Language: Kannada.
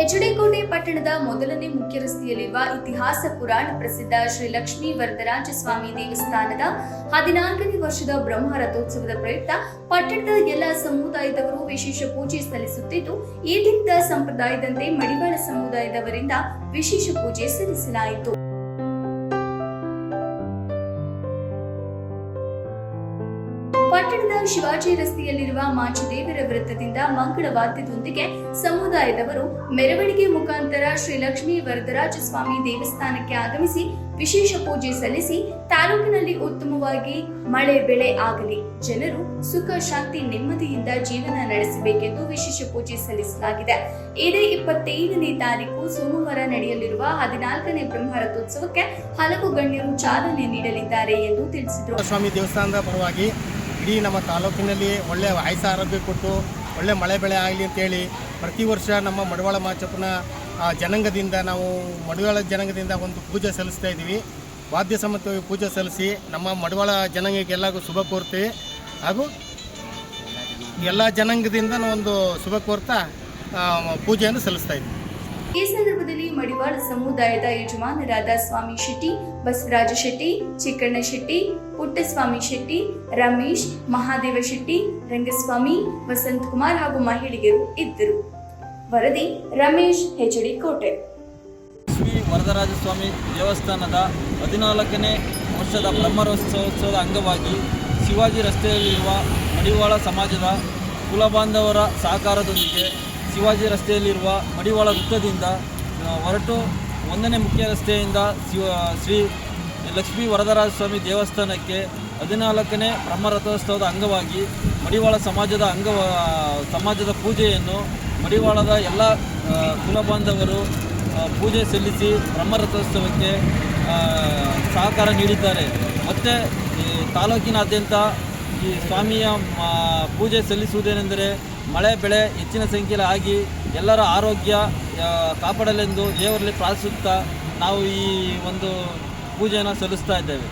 ಹೆಚ್ಡಿಕೋಟೆ ಪಟ್ಟಣದ ಮೊದಲನೇ ಮುಖ್ಯ ರಸ್ತೆಯಲ್ಲಿರುವ ಇತಿಹಾಸ ಪುರಾಣ ಪ್ರಸಿದ್ಧ ಶ್ರೀ ಲಕ್ಷ್ಮೀ ವರದರಾಜ ಸ್ವಾಮಿ ದೇವಸ್ಥಾನದ 14ನೇ ವರ್ಷದ ಬ್ರಹ್ಮ ರಥೋತ್ಸವದ ಪ್ರಯುಕ್ತ ಪಟ್ಟಣದ ಎಲ್ಲ ಸಮುದಾಯದವರು ವಿಶೇಷ ಪೂಜೆ ಸಲ್ಲಿಸುತ್ತಿದ್ದು, ಈ ದಿನದ ಸಂಪ್ರದಾಯದಂತೆ ಮಡಿವಾಳ ಸಮುದಾಯದವರಿಂದ ವಿಶೇಷ ಪೂಜೆ ಸಲ್ಲಿಸಲಾಯಿತು. ಪಟ್ಟಣದ ಶಿವಾಜಿ ರಸ್ತೆಯಲ್ಲಿರುವ ಮಾಚಿದೇವರ ವೃತ್ತದಿಂದ ಮಂಗಳವಾದ್ಯದೊಂದಿಗೆ ಸಮುದಾಯದವರು ಮೆರವಣಿಗೆ ಮುಖಾಂತರ ಶ್ರೀ ಲಕ್ಷ್ಮೀ ವರದರಾಜ ಸ್ವಾಮಿ ದೇವಸ್ಥಾನಕ್ಕೆ ಆಗಮಿಸಿ ವಿಶೇಷ ಪೂಜೆ ಸಲ್ಲಿಸಿ ತಾಲೂಕಿನಲ್ಲಿ ಉತ್ತಮವಾಗಿ ಮಳೆ ಬೆಳೆ ಆಗಲಿ, ಜನರು ಸುಖ ಶಾಂತಿ ನೆಮ್ಮದಿಯಿಂದ ಜೀವನ ನಡೆಸಬೇಕೆಂದು ವಿಶೇಷ ಪೂಜೆ ಸಲ್ಲಿಸಲಾಗಿದೆ. ಇದೇ 25ನೇ ತಾರೀಕು ಸೋಮವಾರ ನಡೆಯಲಿರುವ 14ನೇ ಬ್ರಹ್ಮ ರಥೋತ್ಸವಕ್ಕೆ ಹಲವು ಗಣ್ಯರು ಚಾಲನೆ ನೀಡಲಿದ್ದಾರೆ ಎಂದು ತಿಳಿಸಿದರು. ಸ್ವಾಮಿ ದೇವಸ್ಥಾನದ ಪರವಾಗಿ ಇಡೀ ನಮ್ಮ ತಾಲೂಕಿನಲ್ಲಿ ಒಳ್ಳೆಯ ಆಯುಷ ಆರೋಗ್ಯ ಕೊಟ್ಟು ಒಳ್ಳೆ ಮಳೆ ಬೆಳೆ ಆಗಲಿ ಅಂತೇಳಿ ಪ್ರತಿ ವರ್ಷ ನಮ್ಮ ಮಡಿವಾಳ ಮಾಚಪ್ಪನ ಜನಾಂಗದಿಂದ ನಾವು ಮಡಿವಾಳ ಜನಾಂಗದಿಂದ ಒಂದು ಪೂಜೆ ಸಲ್ಲಿಸ್ತಾ ಇದ್ದೀವಿ. ವಾದ್ಯ ಸಮೇತವಾಗಿ ಪೂಜೆ ಸಲ್ಲಿಸಿ ನಮ್ಮ ಮಡಿವಾಳ ಜನಾಂಗಕ್ಕೆಲ್ಲರಿಗೂ ಶುಭ ಕೋರ್ತೀವಿ ಹಾಗೂ ಎಲ್ಲ ಜನಾಂಗದಿಂದ ಒಂದು ಶುಭ ಕೋರ್ತಾ ಪೂಜೆಯನ್ನು ಸಲ್ಲಿಸ್ತಾ ಇದ್ದೀವಿ. ಈ ಸಂದರ್ಭದಲ್ಲಿ ಮಡಿವಾಳ ಸಮುದಾಯದ ಯಜಮಾನರಾದ ಸ್ವಾಮಿ ಶೆಟ್ಟಿ, ಬಸವರಾಜ ಶೆಟ್ಟಿ, ಚಿಕ್ಕಣ್ಣ ಶೆಟ್ಟಿ, ಪುಟ್ಟಸ್ವಾಮಿ ಶೆಟ್ಟಿ, ರಮೇಶ್, ಮಹಾದೇವ ಶೆಟ್ಟಿ, ರಂಗಸ್ವಾಮಿ, ವಸಂತ್ ಕುಮಾರ್ ಹಾಗೂ ಮಹಿಳೆಯರು ಇದ್ದರು. ವರದಿ ರಮೇಶ್, ಹೆಚ್ಡಿಕೋಟೆ. ಶ್ರೀ ವರದರಾಜ ಸ್ವಾಮಿ ದೇವಸ್ಥಾನದ 14ನೇ ವರ್ಷದ ಬ್ರಹ್ಮರಥೋತ್ಸವದ ಅಂಗವಾಗಿ ಶಿವಾಜಿ ರಸ್ತೆಯಲ್ಲಿರುವ ಮಡಿವಾಳ ಸಮಾಜದ ಕುಲಬಾಂಧವರ ಸಹಕಾರದೊಂದಿಗೆ ಶಿವಾಜಿ ರಸ್ತೆಯಲ್ಲಿರುವ ಮಡಿವಾಳ ವೃತ್ತದಿಂದ ಹೊರಟು 1ನೇ ಮುಖ್ಯ ರಸ್ತೆಯಿಂದ ಶ್ರೀ ಲಕ್ಷ್ಮೀ ವರದರಾಜ ಸ್ವಾಮಿ ದೇವಸ್ಥಾನಕ್ಕೆ 14ನೇ ಬ್ರಹ್ಮರಥೋತ್ಸವದ ಅಂಗವಾಗಿ ಮಡಿವಾಳ ಸಮಾಜದ ಪೂಜೆಯನ್ನು ಮಡಿವಾಳದ ಎಲ್ಲ ಕುಲಬಾಂಧವರು ಪೂಜೆ ಸಲ್ಲಿಸಿ ಬ್ರಹ್ಮರಥೋತ್ಸವಕ್ಕೆ ಸಹಕಾರ ನೀಡಿದ್ದಾರೆ. ಮತ್ತು ತಾಲೂಕಿನಾದ್ಯಂತ ಈ ಸ್ವಾಮಿಯ ಪೂಜೆ ಸಲ್ಲಿಸುವುದೇನೆಂದರೆ ಮಳೆ ಬೆಳೆ ಹೆಚ್ಚಿನ ಸಂಖ್ಯೆಯಲ್ಲಿ ಆಗಿ ಎಲ್ಲರ ಆರೋಗ್ಯ ಕಾಪಾಡಲೆಂದು ದೇವರಲ್ಲಿ ಪ್ರಾರ್ಥಿಸುತ್ತಾ ನಾವು ಈ ಒಂದು ಪೂಜೆಯನ್ನು ಸಲ್ಲಿಸ್ತಾ ಇದ್ದೇವೆ.